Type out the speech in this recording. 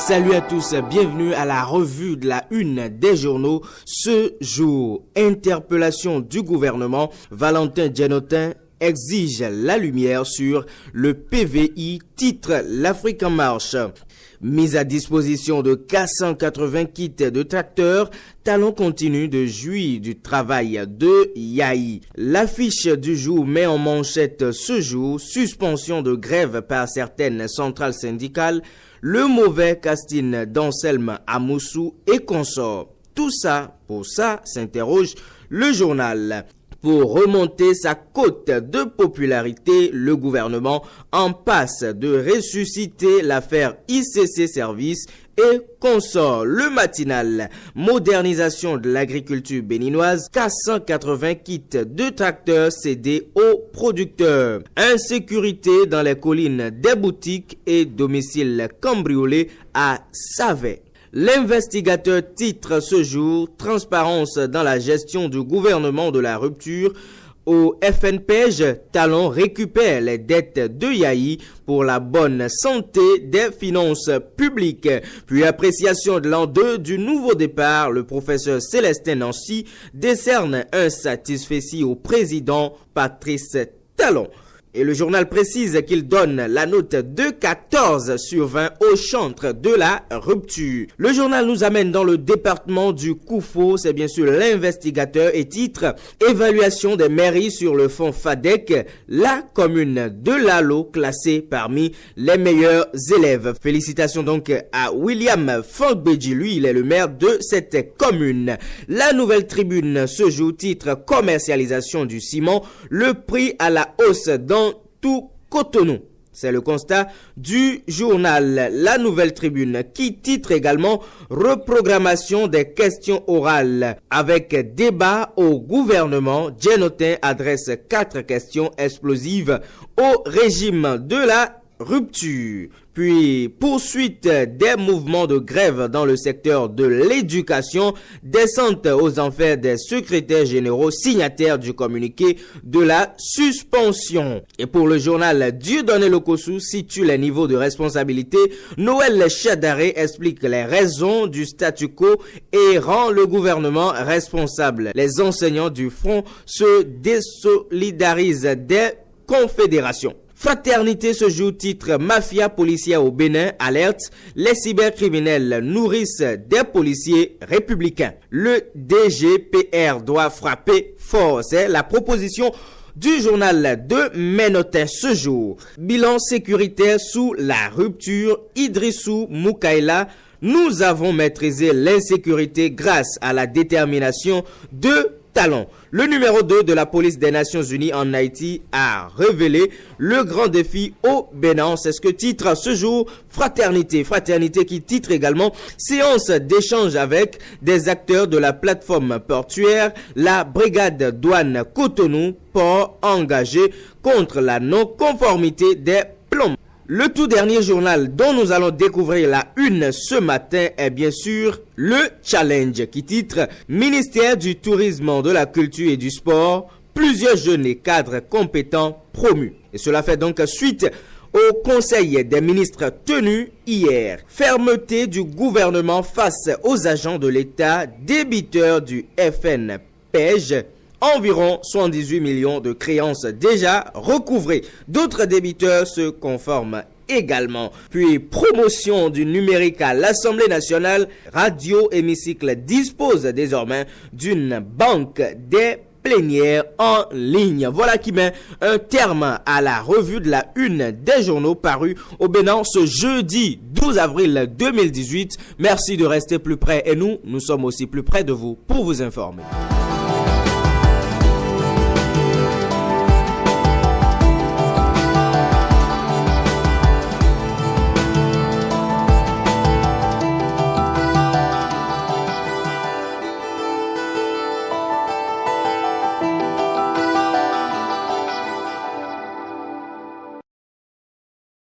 Salut à tous, bienvenue à la revue de la une des journaux. Ce jour, interpellation du gouvernement, Valentin Djenotin exige la lumière sur le PVI, titre l'Afrique en marche. Mise à disposition de 480 kits de tracteurs, Talon continue de jouir du travail de Yahi. L'affiche du jour met en manchette ce jour, suspension de grève par certaines centrales syndicales, le mauvais casting d'Anselme Amoussou et consorts. Tout ça, pour ça, s'interroge le journal. Pour remonter sa cote de popularité, le gouvernement en passe de ressusciter l'affaire ICC Service et consort. Le matinal, modernisation de l'agriculture béninoise, 480 kits de tracteurs cédés aux producteurs. Insécurité dans les collines des boutiques et domiciles cambriolés à Savet. L'investigateur titre ce jour « Transparence dans la gestion du gouvernement de la rupture ». Au FNPEJ, Talon récupère les dettes de Yahi pour la bonne santé des finances publiques. Puis appréciation de l'an 2 du nouveau départ, le professeur Célestin Nancy décerne un satisfecit au président Patrice Talon. Et le journal précise qu'il donne la note de 14 sur 20 au chantre de la rupture. Le journal nous amène dans le département du Koufo, c'est bien sûr l'investigateur et titre « Évaluation des mairies sur le fonds FADEC, la commune de Lalo classée parmi les meilleurs élèves ». Félicitations donc à William Fankbeji, lui il est le maire de cette commune. La Nouvelle Tribune ce jour titre « Commercialisation du ciment, le prix à la hausse dans tout Cotonou ». C'est le constat du journal La Nouvelle Tribune qui titre également « Reprogrammation des questions orales » avec débat au gouvernement. Djenotin adresse 4 questions explosives au régime de la rupture. Puis, poursuite des mouvements de grève dans le secteur de l'éducation, descente aux enfers des secrétaires généraux signataires du communiqué de la suspension. Et pour le journal Dieudonné Lokossou situe les niveaux de responsabilité, Noël Chadaré explique les raisons du statu quo et rend le gouvernement responsable. Les enseignants du front se désolidarisent des confédérations. Fraternité ce jour titre Mafia policière au Bénin alerte, les cybercriminels nourrissent des policiers républicains. Le DGPR doit frapper fort, c'est la proposition du journal de Ménotin ce jour. Bilan sécuritaire sous la rupture, Idrissou Moukaïla. Nous avons maîtrisé l'insécurité grâce à la détermination de Talon. Le numéro 2 de la police des Nations Unies en Haïti a révélé le grand défi au Bénin. C'est ce que titre ce jour Fraternité. Fraternité qui titre également séance d'échange avec des acteurs de la plateforme portuaire, la brigade douane Cotonou, port engagé contre la non-conformité des plombs. Le tout dernier journal dont nous allons découvrir la une ce matin est bien sûr le Challenge qui titre « Ministère du Tourisme, de la Culture et du Sport, plusieurs jeunes et cadres compétents promus ». Et cela fait donc suite au Conseil des ministres tenu hier. Fermeté du gouvernement face aux agents de l'État, débiteurs du FNPEJ. Environ 78 millions de créances déjà recouvrées. D'autres débiteurs se conforment également. Puis promotion du numérique à l'Assemblée nationale, Radio Hémicycle dispose désormais d'une banque des plénières en ligne. Voilà qui met un terme à la revue de la une des journaux parus au Bénin ce jeudi 12 avril 2018. Merci de rester plus près et nous sommes aussi plus près de vous pour vous informer.